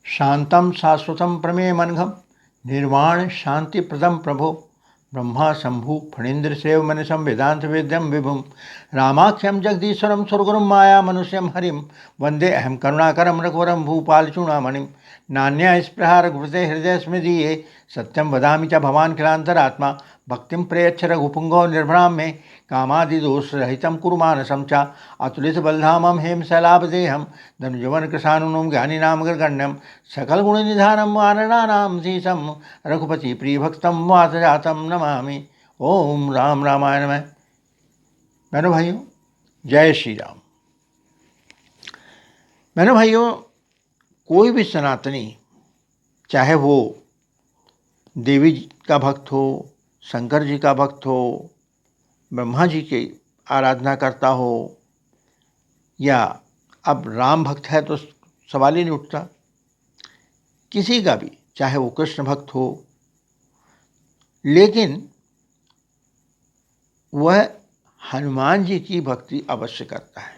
शांतं शाश्वतं प्रमेयमनघं निर्वाण शांतिप्रदं प्रभो ब्रह्मा शंभु फणीन्द्रसेव मनिशं वेदान्तवेद्यं विभुं रामाख्यं जगदीश्वरं सुरगुरुं माया मनुष्यं हरिं वन्दे अहं करुणाकरं रघुवरं भूपालचूडामणिं नान्या स्पृहा रघुपते हृदय स्मृदीये सत्यं वदामि च भवान् किलान्तरात्मा भक्तिं प्रयच्छ रघुपुङ्गो निर्भरां मे कामादिदोषरहितं कुरु मानसं च अतुलितबलधामं हेमशैलाभदेहं धनुजवनकृशानुनं ज्ञानिनामग्रगण्यं सकलगुणनिधानं वानराणां धीशं रघुपति प्रियभक्तं वातजातं नमामि। ओम राम रामाय नमः। बहनों भाइयों, जय श्री राम। बहनों भाइयों, कोई भी सनातनी, चाहे वो देवी का भक्त हो, शंकर जी का भक्त हो, ब्रह्मा जी की आराधना करता हो, या अब राम भक्त है तो सवाल ही नहीं उठता, किसी का भी, चाहे वो कृष्ण भक्त हो, लेकिन वह हनुमान जी की भक्ति अवश्य करता है।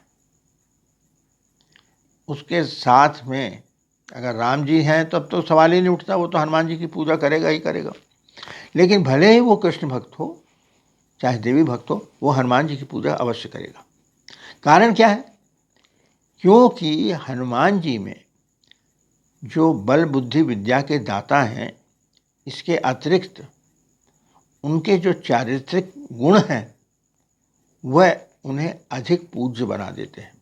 उसके साथ में अगर राम जी हैं तब तो सवाल ही नहीं उठता, वो तो हनुमान जी की पूजा करेगा ही करेगा। लेकिन भले ही वो कृष्ण भक्त हो, चाहे देवी भक्त हो, वो हनुमान जी की पूजा अवश्य करेगा। कारण क्या है? क्योंकि हनुमान जी में जो बल बुद्धि विद्या के दाता हैं, इसके अतिरिक्त उनके जो चारित्रिक गुण हैं वह उन्हें अधिक पूज्य बना देते हैं।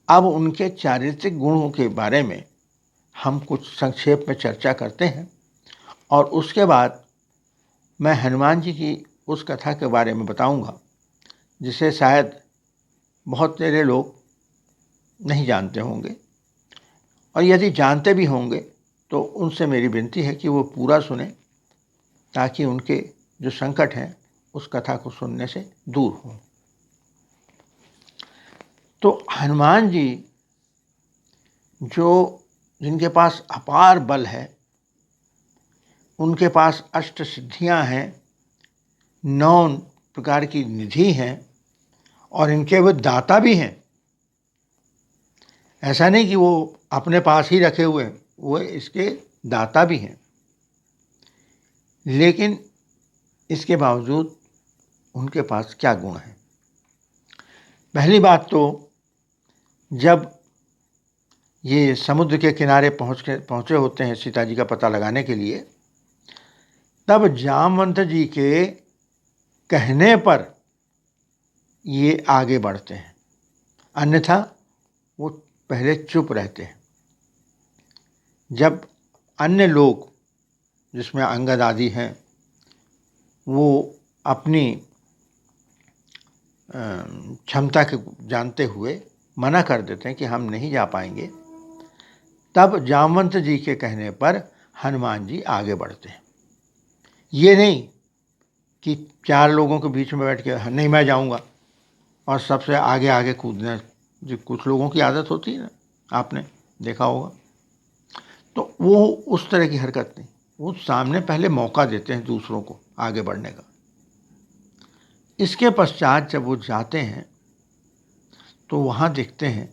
अब उनके चारित्रिक गुणों के बारे में हम कुछ संक्षेप में चर्चा करते हैं और उसके बाद मैं हनुमान जी की उस कथा के बारे में बताऊंगा जिसे शायद बहुत सारे लोग नहीं जानते होंगे, और यदि जानते भी होंगे तो उनसे मेरी विनती है कि वो पूरा सुने, ताकि उनके जो संकट हैं उस कथा को सुनने से दूर हों। तो हनुमान जी जिनके पास अपार बल है, उनके पास अष्ट सिद्धियां हैं, 9 प्रकार की निधि हैं, और इनके वो दाता भी हैं। ऐसा नहीं कि वो अपने पास ही रखे हुए हैं, वो इसके दाता भी हैं। लेकिन इसके बावजूद उनके पास क्या गुण है? पहली बात तो, जब ये समुद्र के किनारे पहुँचे होते हैं सीता जी का पता लगाने के लिए, तब जामवंत जी के कहने पर ये आगे बढ़ते हैं, अन्यथा वो पहले चुप रहते हैं। जब अन्य लोग, जिसमें अंगद आदि हैं, वो अपनी क्षमता के जानते हुए मना कर देते हैं कि हम नहीं जा पाएंगे, तब जामवंत जी के कहने पर हनुमान जी आगे बढ़ते हैं। ये नहीं कि 4 लोगों के बीच में बैठ के नहीं मैं जाऊंगा और सबसे आगे आगे कूदने, जो कुछ लोगों की आदत होती है ना, आपने देखा होगा, तो वो उस तरह की हरकत नहीं। वो सामने पहले मौका देते हैं दूसरों को आगे बढ़ने का। इसके पश्चात जब वो जाते हैं तो वहाँ देखते हैं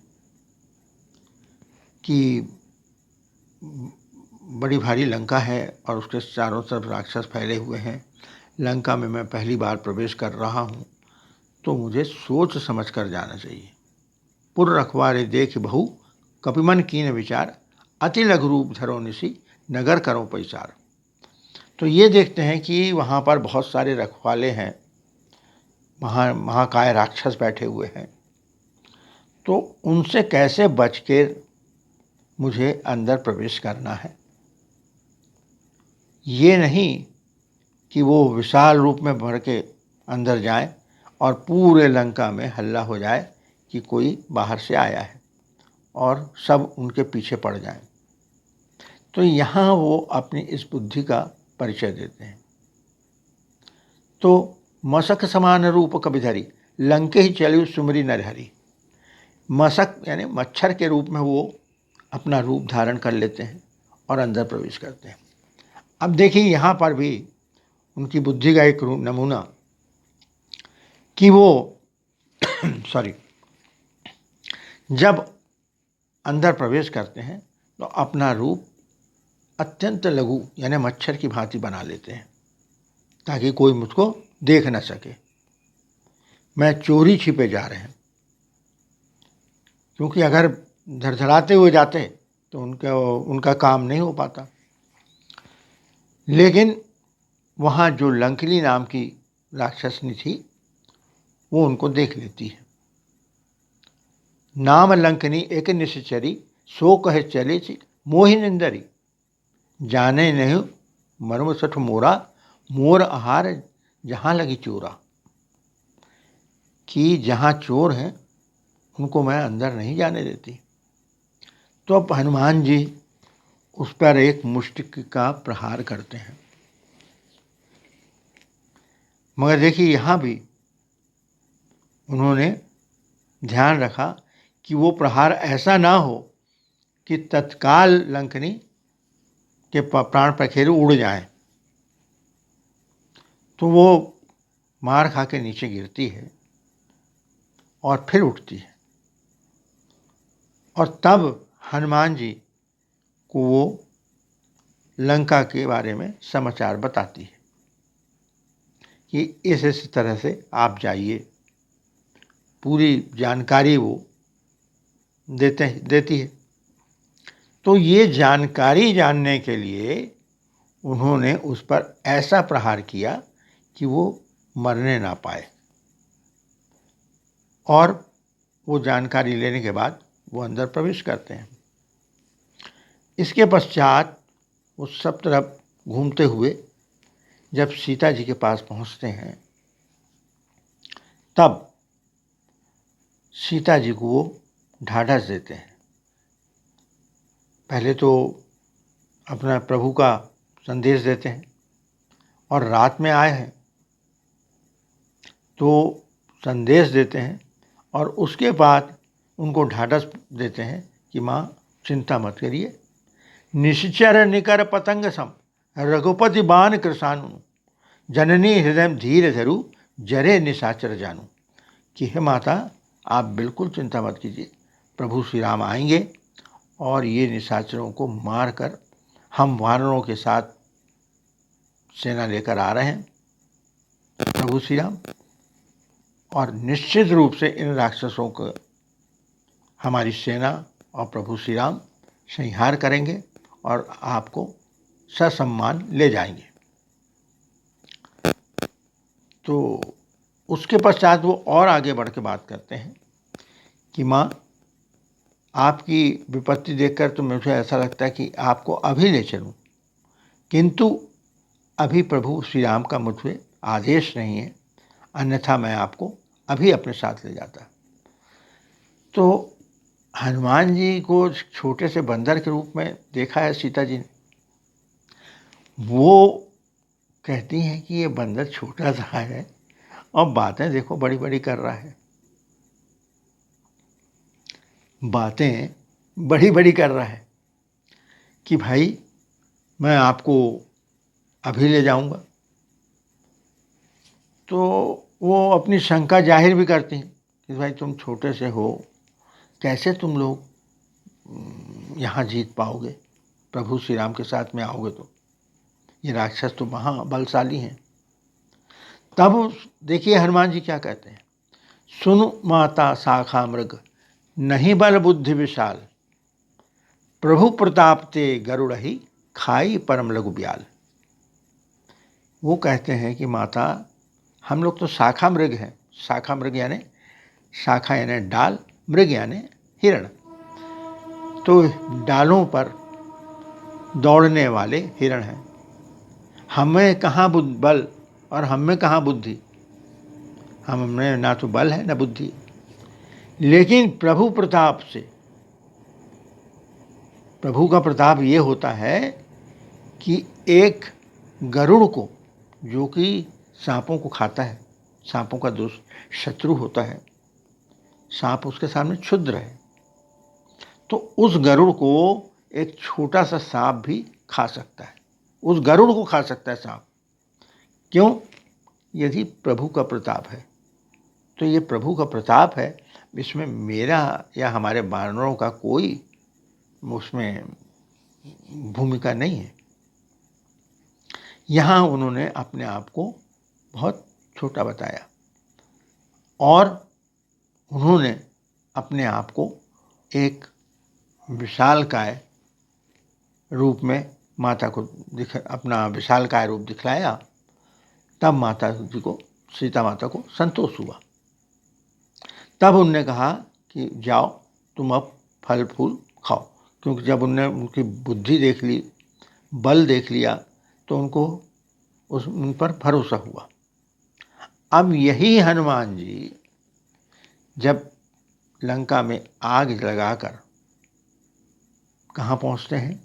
कि बड़ी भारी लंका है और उसके चारों तरफ राक्षस फैले हुए हैं। लंका में मैं पहली बार प्रवेश कर रहा हूँ, तो मुझे सोच समझ कर जाना चाहिए। पुर रखवारे देख बहु कपिमन कीन विचार, अति लघु रूप धरो निसी नगर करो पैसार। तो ये देखते हैं कि वहाँ पर बहुत सारे रखवाले हैं, महाकाय राक्षस बैठे हुए हैं, तो उनसे कैसे बच के मुझे अंदर प्रवेश करना है। ये नहीं कि वो विशाल रूप में भर के अंदर जाए और पूरे लंका में हल्ला हो जाए कि कोई बाहर से आया है और सब उनके पीछे पड़ जाएं। तो यहाँ वो अपनी इस बुद्धि का परिचय देते हैं। तो मशक समान रूप कबिधरी, लंके ही चलियो सुमरी नरहरी। मशक यानी मच्छर के रूप में वो अपना रूप धारण कर लेते हैं और अंदर प्रवेश करते हैं। अब देखिए यहाँ पर भी उनकी बुद्धि का एक नमूना कि वो जब अंदर प्रवेश करते हैं तो अपना रूप अत्यंत लघु यानी मच्छर की भांति बना लेते हैं ताकि कोई मुझको देख न सके। मैं चोरी छिपे जा रहे हैं, क्योंकि अगर धड़धड़ाते हुए जाते तो उनका काम नहीं हो पाता। लेकिन वहाँ जो लंकिनी नाम की राक्षसनी थी वो उनको देख लेती है। नाम लंकिनी एक निश्चरी, सो कहे चले ची मोहि निंदरी। जाने नहीं मर्म सठ मोरा, मोर आहार जहाँ लगी चोरा। कि जहाँ चोर हैं उनको मैं अंदर नहीं जाने देती। तो अब हनुमान जी उस पर एक मुष्टिक का प्रहार करते हैं। मगर देखिए यहाँ भी उन्होंने ध्यान रखा कि वो प्रहार ऐसा ना हो कि तत्काल लंकिनी के प्राण पखेरु उड़ जाएं। तो वो मार खा के नीचे गिरती है और फिर उठती है, और तब हनुमान जी को वो लंका के बारे में समाचार बताती है कि इस तरह से आप जाइए। पूरी जानकारी वो देती है। तो ये जानकारी जानने के लिए उन्होंने उस पर ऐसा प्रहार किया कि वो मरने ना पाए, और वो जानकारी लेने के बाद वो अंदर प्रवेश करते हैं। इसके पश्चात वो सब तरफ घूमते हुए जब सीता जी के पास पहुंचते हैं, तब सीता जी को वो ढाढ़स देते हैं। पहले तो अपना प्रभु का संदेश देते हैं, और रात में आए हैं तो संदेश देते हैं, और उसके बाद उनको ढाढ़स देते हैं कि माँ चिंता मत करिए। निश्चर निकर पतंग सम, रघुपति बाण कृषाणु। जननी हृदय धीर धरु, जरे निशाचर जानू। कि हे माता, आप बिल्कुल चिंता मत कीजिए, प्रभु श्री राम आएंगे और ये निशाचरों को मार कर हम वानरों के साथ सेना लेकर आ रहे हैं प्रभु श्री राम, और निश्चित रूप से इन राक्षसों को हमारी सेना और प्रभु श्री राम संहार करेंगे और आपको ससम्मान ले जाएंगे। तो उसके पश्चात वो और आगे बढ़ के बात करते हैं कि माँ, आपकी विपत्ति देखकर तो मुझे ऐसा लगता है कि आपको अभी ले चलूं, किंतु अभी प्रभु श्री राम का मुझे आदेश नहीं है, अन्यथा मैं आपको अभी अपने साथ ले जाता। तो हनुमान जी को छोटे से बंदर के रूप में देखा है सीता जी ने। वो कहती हैं कि ये बंदर छोटा सा है और बातें देखो बड़ी बड़ी कर रहा है, बातें बड़ी बड़ी कर रहा है कि भाई मैं आपको अभी ले जाऊंगा। तो वो अपनी शंका जाहिर भी करती हैं कि भाई तुम छोटे से हो, कैसे तुम लोग यहाँ जीत पाओगे, प्रभु श्री राम के साथ में आओगे तो ये राक्षस तो महाबलशाली हैं। तब देखिए हनुमान जी क्या कहते हैं, सुनु माता शाखा मृग, नहीं बल बुद्धि विशाल। प्रभु प्रताप ते गरुड़ही, खाई परम लघु ब्याल। वो कहते हैं कि माता, हम लोग तो शाखा मृग हैं। शाखा मृग यानी शाखा यानी डाल, मृग यानी हिरण। तो डालों पर दौड़ने वाले हिरण हैं। हमें कहाँ बल और हमें कहाँ बुद्धि, हमें ना तो बल है ना बुद्धि। लेकिन प्रभु प्रताप से, प्रभु का प्रताप ये होता है कि एक गरुड़ को, जो कि सांपों को खाता है, सांपों का दुष्ट शत्रु होता है, सांप उसके सामने क्षुद्र है, तो उस गरुड़ को एक छोटा सा सांप भी खा सकता है, उस गरुड़ को खा सकता है सांप। क्यों? यदि प्रभु का प्रताप है। तो ये प्रभु का प्रताप है, इसमें मेरा या हमारे वानरों का कोई उसमें भूमिका नहीं है। यहाँ उन्होंने अपने आप को बहुत छोटा बताया और उन्होंने अपने आप को एक विशालकाय रूप में माता को अपना विशालकाय रूप दिखलाया। तब माता जी को, सीता माता को संतोष हुआ। तब उनने कहा कि जाओ तुम अब फल फूल खाओ, क्योंकि जब उनने उनकी बुद्धि देख ली, बल देख लिया, तो उनको उन पर भरोसा हुआ। अब यही हनुमान जी जब लंका में आग लगाकर कहाँ पहुँचते हैं?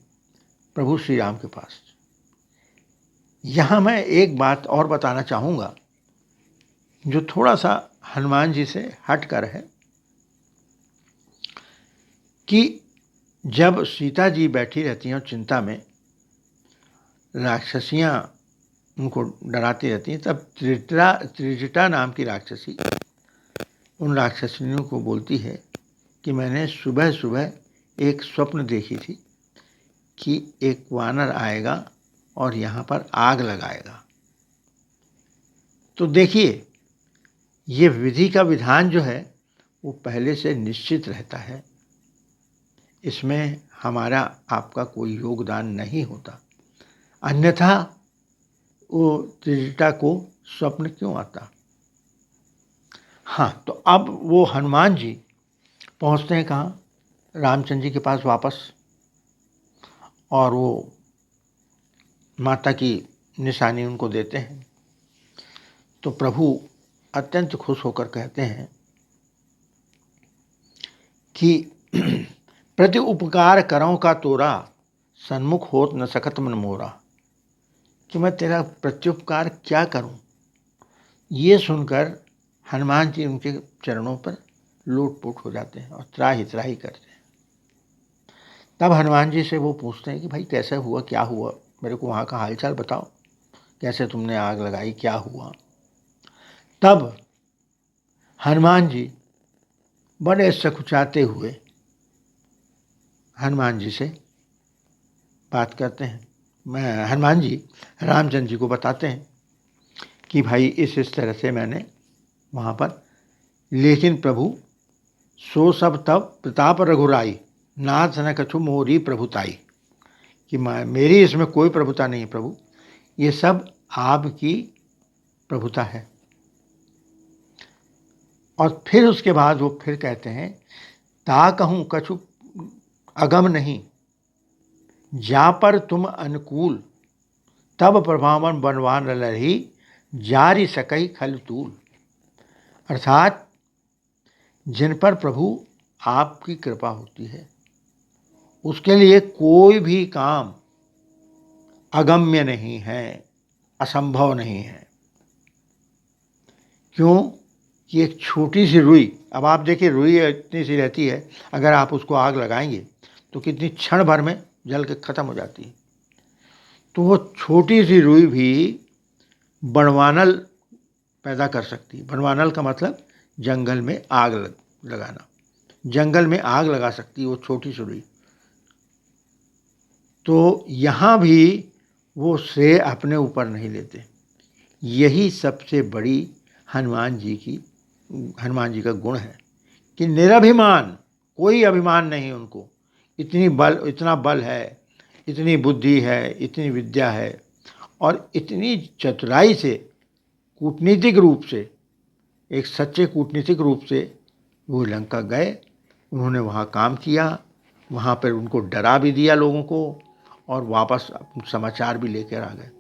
प्रभु श्री राम के पास। यहाँ मैं एक बात और बताना चाहूँगा जो थोड़ा सा हनुमान जी से हटकर है, कि जब सीता जी बैठी रहती हैं और चिंता में, राक्षसियाँ उनको डराती रहती हैं, तब त्रिजटा नाम की राक्षसी उन राक्षसियों को बोलती है कि मैंने सुबह सुबह एक स्वप्न देखी थी कि एक वानर आएगा और यहाँ पर आग लगाएगा। तो देखिए, ये विधि का विधान जो है वो पहले से निश्चित रहता है, इसमें हमारा आपका कोई योगदान नहीं होता, अन्यथा वो त्रिजटा को स्वप्न क्यों आता। हाँ, तो अब वो हनुमान जी पहुँचते हैं कहाँ? रामचंद्र जी के पास वापस, और वो माता की निशानी उनको देते हैं। तो प्रभु अत्यंत खुश होकर कहते हैं कि प्रति उपकार करऊं का तोरा, सन्मुख होत न सकत मन मोरा। कि मैं तेरा प्रत्युपकार क्या करूं? ये सुनकर हनुमान जी उनके चरणों पर लोटपोट हो जाते हैं और त्राहि त्राहि करते हैं। तब हनुमान जी से वो पूछते हैं कि भाई कैसे हुआ, क्या हुआ, मेरे को वहाँ का हालचाल बताओ, कैसे तुमने आग लगाई, क्या हुआ। तब हनुमान जी बड़े सकुचाते हुए हनुमान जी से बात करते हैं। मैं हनुमान जी रामचंद्र जी को बताते हैं कि भाई इस तरह से मैंने वहाँ पर, लेकिन प्रभु सो सब तब प्रताप रघुराई, नाथ न कछु मोरी प्रभुताई। कि मेरी इसमें कोई प्रभुता नहीं है प्रभु, ये सब आपकी प्रभुता है। और फिर उसके बाद वो फिर कहते हैं, ता कहूँ कछु अगम नहीं, जा पर तुम अनुकूल, तब प्रभावन बनवान लरही, जारी सकई खल तूल। अर्थात जिन पर प्रभु आपकी कृपा होती है उसके लिए कोई भी काम अगम्य नहीं है, असंभव नहीं है। क्यों कि एक छोटी सी रुई, अब आप देखिए रुई इतनी सी रहती है, अगर आप उसको आग लगाएंगे तो कितनी क्षण भर में जल के ख़त्म हो जाती है। तो वो छोटी सी रुई भी बनवानल पैदा कर सकती है। बनवानल का मतलब जंगल में आग लगाना, जंगल में आग लगा सकती है वो छोटी सी रुई। तो यहाँ भी वो श्रेय अपने ऊपर नहीं लेते। यही सबसे बड़ी हनुमान जी का गुण है कि निरभिमान, कोई अभिमान नहीं उनको। इतना बल है, इतनी बुद्धि है, इतनी विद्या है, और इतनी चतुराई से, कूटनीतिक रूप से, एक सच्चे कूटनीतिक रूप से वो लंका गए। उन्होंने वहाँ काम किया, वहाँ पर उनको डरा भी दिया लोगों को, और वापस समाचार भी लेकर आ गए।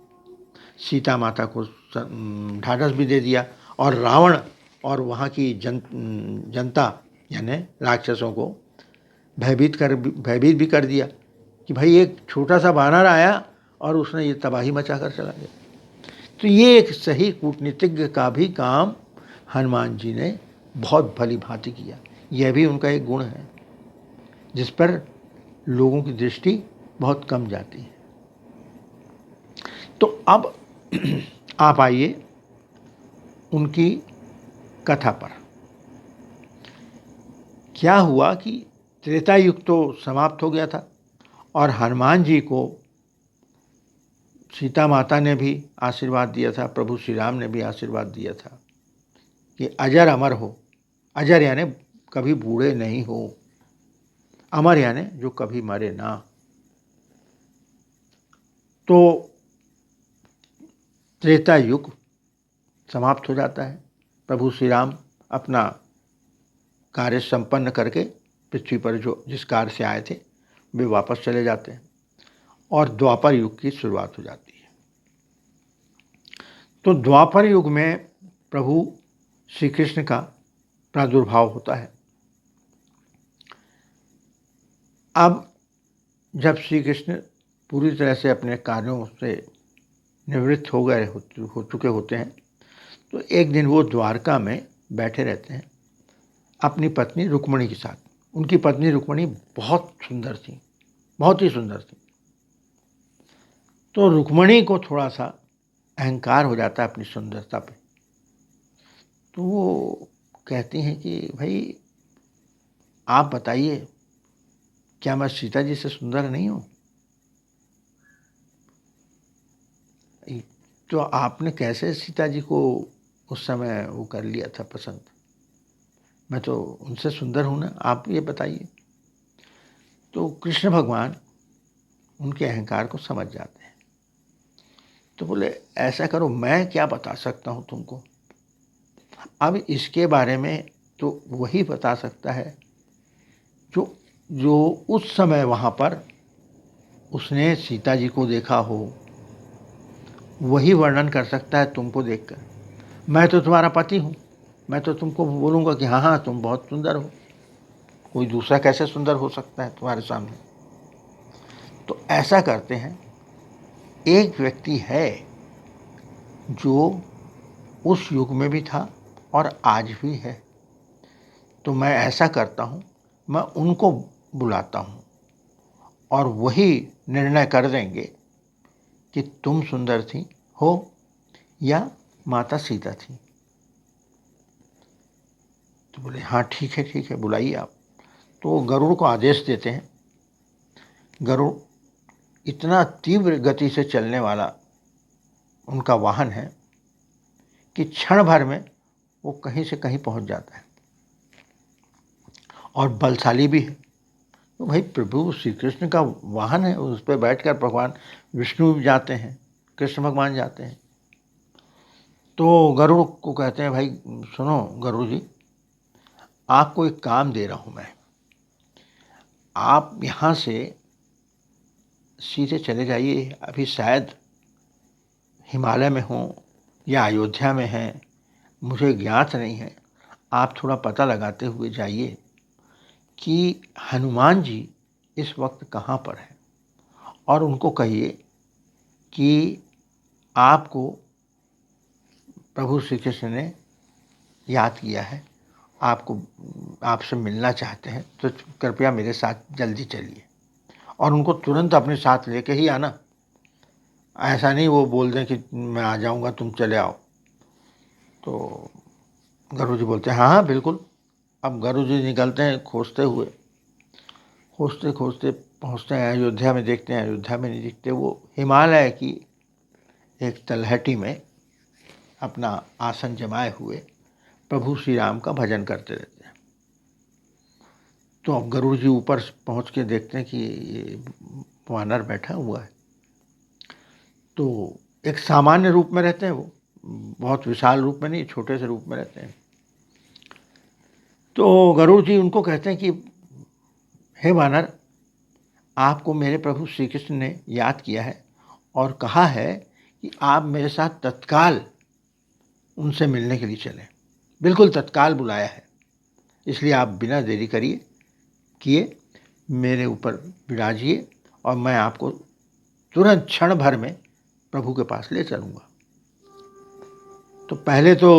सीता माता को ढाढ़स भी दे दिया, और रावण और वहाँ की जनता यानी राक्षसों को भयभीत भी कर दिया कि भाई एक छोटा सा वानर आया और उसने ये तबाही मचा कर चला गया। तो ये एक सही कूटनीतिज्ञ का भी काम हनुमान जी ने बहुत भली भांति किया। यह भी उनका एक गुण है जिस पर लोगों की दृष्टि बहुत कम जाती है। तो अब आप आइए उनकी कथा पर। क्या हुआ कि त्रेता युग तो समाप्त हो गया था और हनुमान जी को सीता माता ने भी आशीर्वाद दिया था, प्रभु श्री राम ने भी आशीर्वाद दिया था कि अजर अमर हो। अजर यानी कभी बूढ़े नहीं हो, अमर यानी जो कभी मरे ना। तो त्रेता युग समाप्त हो जाता है। प्रभु श्री राम अपना कार्य संपन्न करके पृथ्वी पर जो जिस कार्य से आए थे वे वापस चले जाते हैं और द्वापर युग की शुरुआत हो जाती है। तो द्वापर युग में प्रभु श्री कृष्ण का प्रादुर्भाव होता है। अब जब श्री कृष्ण पूरी तरह से अपने कार्यों से निवृत्त हो चुके होते हैं, तो एक दिन वो द्वारका में बैठे रहते हैं अपनी पत्नी रुक्मिणी के साथ। उनकी पत्नी रुक्मिणी बहुत सुंदर थी, बहुत ही सुंदर थी। तो रुक्मिणी को थोड़ा सा अहंकार हो जाता है अपनी सुंदरता पे। तो वो कहती हैं कि भाई आप बताइए, क्या मैं सीता जी से सुंदर नहीं हूँ? तो आपने कैसे सीता जी को उस समय वो कर लिया था पसंद? मैं तो उनसे सुंदर हूँ ना, आप ये बताइए। तो कृष्ण भगवान उनके अहंकार को समझ जाते हैं। तो बोले ऐसा करो, मैं क्या बता सकता हूँ तुमको? अब इसके बारे में तो वही बता सकता है जो जो उस समय वहाँ पर उसने सीता जी को देखा हो, वही वर्णन कर सकता है तुमको देखकर। मैं तो तुम्हारा पति हूँ, मैं तो तुमको बोलूँगा कि हाँ हाँ तुम बहुत सुंदर हो। कोई दूसरा कैसे सुंदर हो सकता है तुम्हारे सामने? तो ऐसा करते हैं, एक व्यक्ति है जो उस युग में भी था और आज भी है। तो मैं ऐसा करता हूँ, मैं उनको बुलाता हूँ और वही निर्णय कर देंगे कि तुम सुंदर थी हो या माता सीता थी। तो बोले हाँ ठीक है बुलाइए आप। तो वो गरुड़ को आदेश देते हैं। गरुड़ इतना तीव्र गति से चलने वाला उनका वाहन है कि क्षण भर में वो कहीं से कहीं पहुंच जाता है और बलशाली भी है। तो भाई प्रभु श्री कृष्ण का वाहन है, उस पर बैठकर भगवान विष्णु भी जाते हैं, कृष्ण भगवान जाते हैं। तो गरुड़ को कहते हैं भाई सुनो गरुड़ जी, आपको एक काम दे रहा हूँ मैं। आप यहाँ से सीधे चले जाइए, अभी शायद हिमालय में हो या अयोध्या में हैं, मुझे ज्ञात नहीं है। आप थोड़ा पता लगाते हुए जाइए कि हनुमान जी इस वक्त कहाँ पर हैं और उनको कहिए कि आपको प्रभु श्री कृष्ण ने याद किया है, आपको आपसे मिलना चाहते हैं, तो कृपया मेरे साथ जल्दी चलिए और उनको तुरंत अपने साथ लेके ही आना। ऐसा नहीं वो बोल दें कि मैं आ जाऊंगा तुम चले आओ। तो गरुड़ जी बोलते हैं हाँ हाँ बिल्कुल। अब गरुड़ जी निकलते हैं खोजते हुए, खोजते खोजते पहुँचते हैं अयोध्या में। देखते हैं अयोध्या में नहीं दिखते। वो हिमालय की एक तलहटी में अपना आसन जमाए हुए प्रभु श्री राम का भजन करते रहते हैं। तो अब गरुड़ जी ऊपर पहुँच के देखते हैं कि ये वानर बैठा हुआ है। तो एक सामान्य रूप में रहते हैं, वो बहुत विशाल रूप में नहीं, छोटे से रूप में रहते हैं। तो गरुड़ जी उनको कहते हैं कि हे वानर, आपको मेरे प्रभु श्री कृष्ण ने याद किया है और कहा है कि आप मेरे साथ तत्काल उनसे मिलने के लिए चलें। बिल्कुल तत्काल बुलाया है, इसलिए आप बिना देरी किए मेरे ऊपर विराजिए और मैं आपको तुरंत क्षण भर में प्रभु के पास ले चलूँगा। तो पहले तो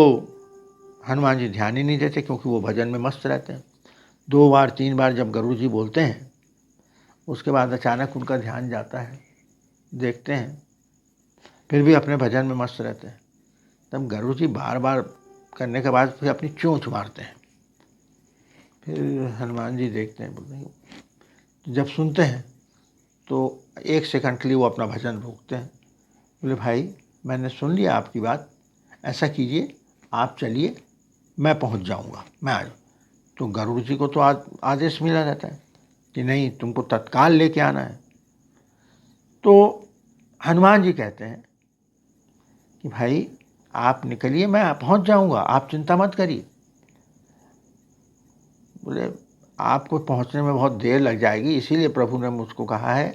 हनुमान जी ध्यान ही नहीं देते क्योंकि वो भजन में मस्त रहते हैं। 2 बार 3 बार जब गरुड़ जी बोलते हैं, उसके बाद अचानक उनका ध्यान जाता है, देखते हैं फिर भी अपने भजन में मस्त रहते हैं। तब गरुड़ जी बार बार करने के बाद फिर अपनी चोंच मारते हैं। फिर हनुमान जी देखते हैं, बोलते हैं, जब सुनते हैं तो 1 सेकंड के लिए वो अपना भजन रोकते हैं। बोले भाई मैंने सुन लिया आपकी बात, ऐसा कीजिए आप चलिए, मैं पहुंच जाऊंगा, मैं आ जाऊँ। तो गरुड़ जी को तो आदेश मिला रहता है कि नहीं तुमको तत्काल लेके आना है। तो हनुमान जी कहते हैं कि भाई आप निकलिए, मैं पहुंच जाऊंगा, आप चिंता मत करिए। बोले आपको पहुंचने में बहुत देर लग जाएगी, इसीलिए प्रभु ने मुझको कहा है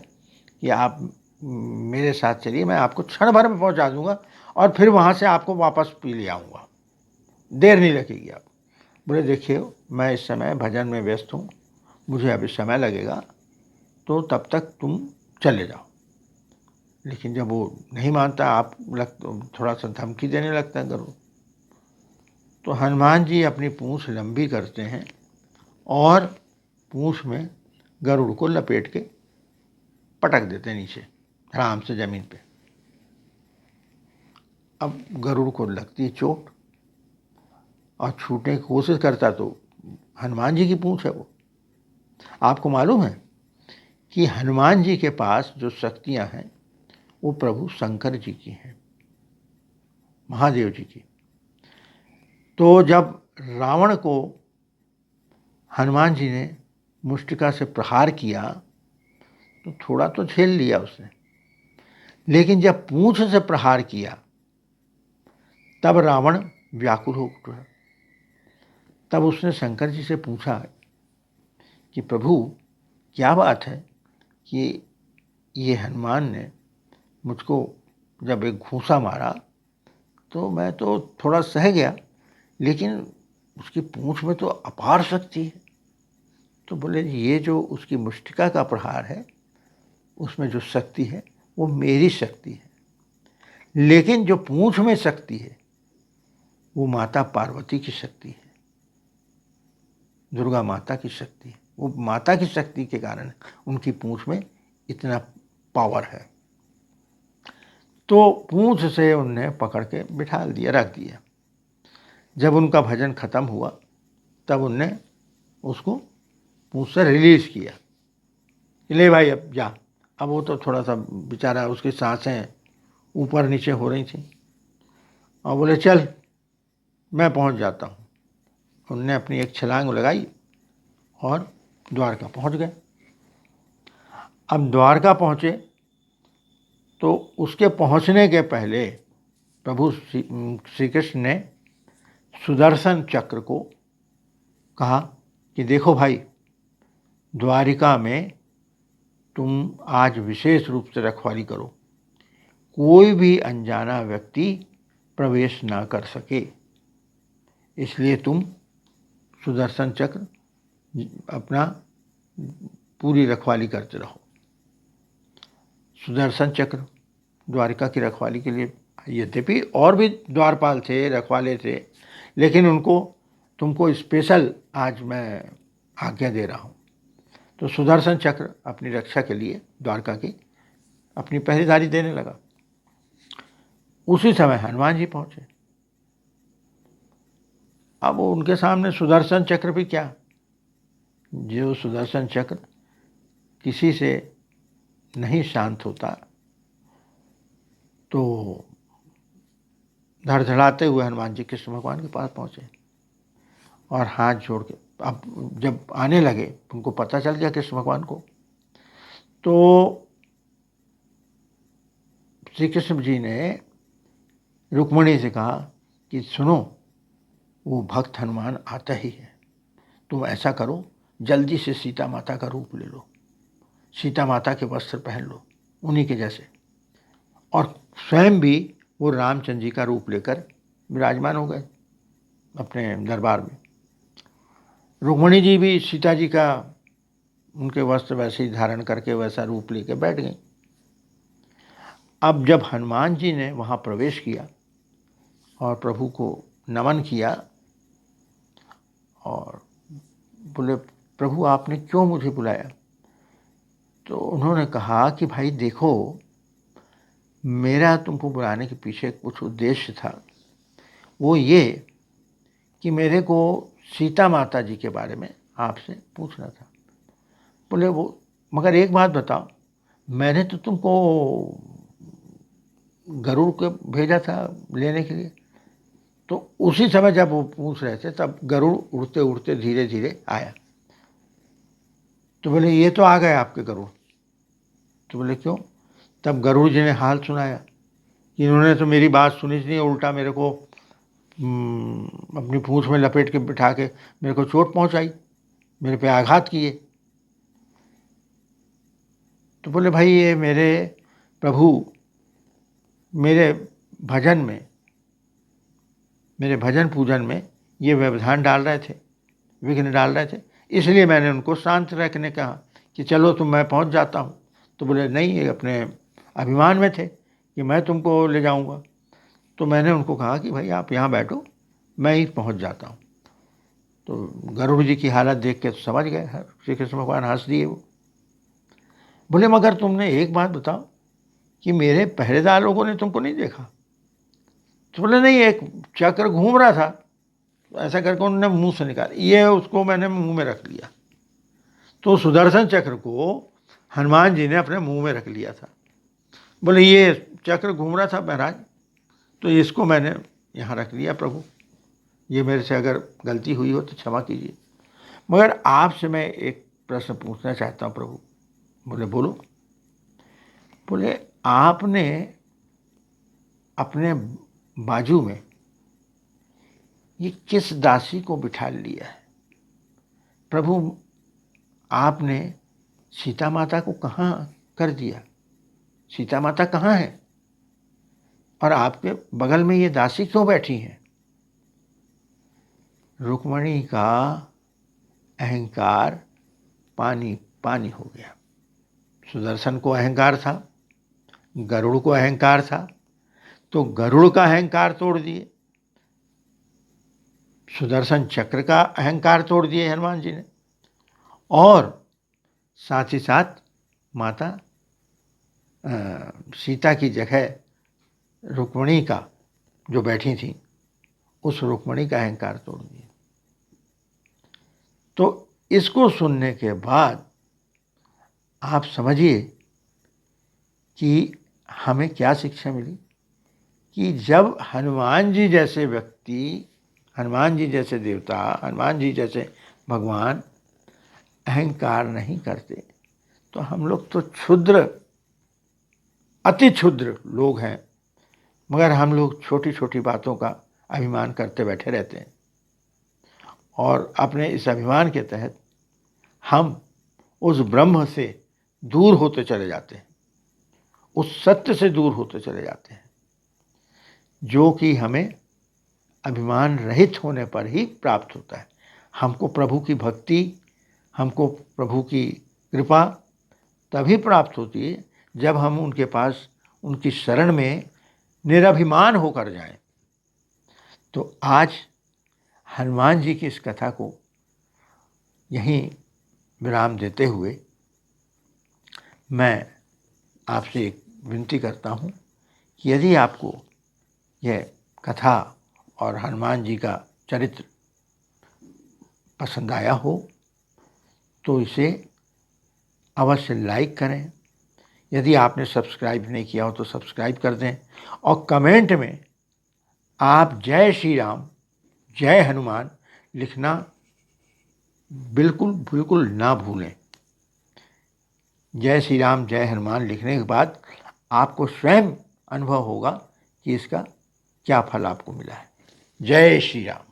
कि आप मेरे साथ चलिए, मैं आपको क्षण भर में पहुंचा दूंगा और फिर वहां से आपको वापस पी ले आऊँगा, देर नहीं लगेगी आप। बोले देखिए मैं इस समय भजन में व्यस्त हूँ, मुझे अभी समय लगेगा, तो तब तक तुम चले जाओ। लेकिन जब वो नहीं मानता, आप थोड़ा सा धमकी देने लगता है गरुड़। तो हनुमान जी अपनी पूँछ लंबी करते हैं और पूँछ में गरुड़ को लपेट के पटक देते हैं नीचे आराम से ज़मीन पे। अब गरुड़ को लगती है चोट और छूटने की कोशिश करता, तो हनुमान जी की पूँछ है वो। आपको मालूम है कि हनुमान जी के पास जो शक्तियाँ हैं वो प्रभु शंकर जी की हैं, महादेव जी की। तो जब रावण को हनुमान जी ने मुष्टिका से प्रहार किया तो थोड़ा तो झेल लिया उसने, लेकिन जब पूँछ से प्रहार किया तब रावण व्याकुल हो उठा। तब उसने शंकर जी से पूछा कि प्रभु क्या बात है कि ये हनुमान ने मुझको जब एक घूंसा मारा तो मैं तो थोड़ा सह गया, लेकिन उसकी पूँछ में तो अपार शक्ति है। तो बोले ये जो उसकी मुष्टिका का प्रहार है उसमें जो शक्ति है वो मेरी शक्ति है, लेकिन जो पूँछ में शक्ति है वो माता पार्वती की शक्ति है, दुर्गा माता की शक्ति है। वो माता की शक्ति के कारण उनकी पूँछ में इतना पावर है। तो पूँछ से उनने पकड़ के बिठा दिया, रख दिया। जब उनका भजन खत्म हुआ तब उनने उसको पूँछ से रिलीज़ किया कि ले भाई अब जा। अब वो तो थोड़ा सा बेचारा, उसकी सांसें ऊपर नीचे हो रही थी और बोले चल मैं पहुंच जाता हूं। उनने अपनी एक छलांग लगाई और द्वारका पहुंच गए। अब द्वारका पहुंचे तो उसके पहुंचने के पहले प्रभु श्री कृष्ण ने सुदर्शन चक्र को कहा कि देखो भाई, द्वारिका में तुम आज विशेष रूप से रखवाली करो, कोई भी अनजाना व्यक्ति प्रवेश ना कर सके, इसलिए तुम सुदर्शन चक्र अपना पूरी रखवाली करते रहो। सुदर्शन चक्र द्वारिका की रखवाली के लिए, यद्यपि और भी द्वारपाल थे, रखवाले थे, लेकिन तुमको स्पेशल आज मैं आज्ञा दे रहा हूँ। तो सुदर्शन चक्र अपनी रक्षा के लिए द्वारका की अपनी पहरेदारी देने लगा। उसी समय हनुमान जी पहुँचे। अब उनके सामने सुदर्शन चक्र भी क्या, जो सुदर्शन चक्र किसी से नहीं शांत होता, तो धड़धड़ाते हुए हनुमान जी कृष्ण भगवान के पास पहुँचे और हाथ जोड़ के, अब जब आने लगे उनको पता चल गया कृष्ण भगवान को, तो श्री कृष्ण जी ने रुक्मिणी से कहा कि सुनो, वो भक्त हनुमान आता ही है, तुम ऐसा करो जल्दी से सीता माता का रूप ले लो, सीता माता के वस्त्र पहन लो उन्हीं के जैसे, और स्वयं भी वो रामचंद्र जी का रूप लेकर विराजमान हो गए अपने दरबार में। रुक्मिणी जी भी सीता जी का उनके वस्त्र वैसे ही धारण करके वैसा रूप लेकर बैठ गई। अब जब हनुमान जी ने वहाँ प्रवेश किया और प्रभु को नमन किया और बोले प्रभु आपने क्यों मुझे बुलाया, तो उन्होंने कहा कि भाई देखो, मेरा तुमको बुलाने के पीछे कुछ उद्देश्य था। वो ये कि मेरे को सीता माता जी के बारे में आपसे पूछना था। बोले वो मगर एक बात बताओ, मैंने तो तुमको गरुड़ को भेजा था लेने के लिए। तो उसी समय जब वो पूछ रहे थे तब गरुड़ उड़ते उड़ते धीरे धीरे आया। तो बोले ये तो आ गए आपके गरुड़। तो बोले क्यों? तब गरुड़ जी ने हाल सुनाया कि इन्होंने तो मेरी बात सुनी नहीं, उल्टा मेरे को अपनी पूंछ में लपेट के बिठा के मेरे को चोट पहुंचाई, मेरे पे आघात किए। तो बोले भाई ये मेरे प्रभु मेरे भजन में, मेरे भजन पूजन में ये व्यवधान डाल रहे थे, विघ्न डाल रहे थे, इसलिए मैंने उनको शांत रखने कहा कि चलो तुम मैं पहुंच जाता हूं। तो बोले नहीं, ये अपने अभिमान में थे कि मैं तुमको ले जाऊंगा। तो मैंने उनको कहा कि भाई आप यहाँ बैठो, मैं ही पहुंच जाता हूँ। तो गरुड़ जी की हालत देख के तो समझ गए, श्री कृष्ण भगवान हंस दिए। वो बोले मगर तुमने एक बात बताओ कि मेरे पहरेदार लोगों ने तुमको नहीं देखा? तो बोले नहीं, एक चक्र घूम रहा था, ऐसा करके उन्होंने मुंह से निकाला, ये उसको मैंने मुंह में रख लिया। तो सुदर्शन चक्र को हनुमान जी ने अपने मुंह में रख लिया था। बोले ये चक्र घूम रहा था महाराज, तो इसको मैंने यहाँ रख लिया प्रभु, ये मेरे से अगर गलती हुई हो तो क्षमा कीजिए। मगर आपसे मैं एक प्रश्न पूछना चाहता हूँ प्रभु। बोले बोलो। बोले आपने अपने बाजू में ये किस दासी को बिठा लिया है? प्रभु आपने सीता माता को कहाँ कर दिया? सीता माता कहाँ है और आपके बगल में ये दासी क्यों बैठी हैं? रुक्मणी का अहंकार पानी पानी हो गया। सुदर्शन को अहंकार था, गरुड़ को अहंकार था, तो गरुड़ का अहंकार तोड़ दिए, सुदर्शन चक्र का अहंकार तोड़ दिए हनुमान जी ने, और साथ ही साथ माता सीता की जगह रुक्मणी का जो बैठी थी, उस रुक्मणी का अहंकार तोड़ दिया। तो इसको सुनने के बाद आप समझिए कि हमें क्या शिक्षा मिली कि जब हनुमान जी जैसे व्यक्ति, हनुमान जी जैसे देवता, हनुमान जी जैसे भगवान अहंकार नहीं करते, तो हम लोग तो क्षुद्र, अति क्षुद्र लोग हैं, मगर हम लोग छोटी छोटी बातों का अभिमान करते बैठे रहते हैं। और अपने इस अभिमान के तहत हम उस ब्रह्म से दूर होते चले जाते हैं, उस सत्य से दूर होते चले जाते हैं, जो कि हमें अभिमान रहित होने पर ही प्राप्त होता है। हमको प्रभु की भक्ति, हमको प्रभु की कृपा तभी प्राप्त होती है जब हम उनके पास, उनकी शरण में निरभिमान होकर जाएं। तो आज हनुमान जी की इस कथा को यहीं विराम देते हुए मैं आपसे एक विनती करता हूँ कि यदि आपको यह कथा और हनुमान जी का चरित्र पसंद आया हो तो इसे अवश्य लाइक करें। यदि आपने सब्सक्राइब नहीं किया हो तो सब्सक्राइब कर दें, और कमेंट में आप जय श्री राम, जय हनुमान लिखना बिल्कुल बिल्कुल ना भूलें। जय श्री राम, जय हनुमान लिखने के बाद आपको स्वयं अनुभव होगा कि इसका क्या फल आपको मिला है। जय श्री राम।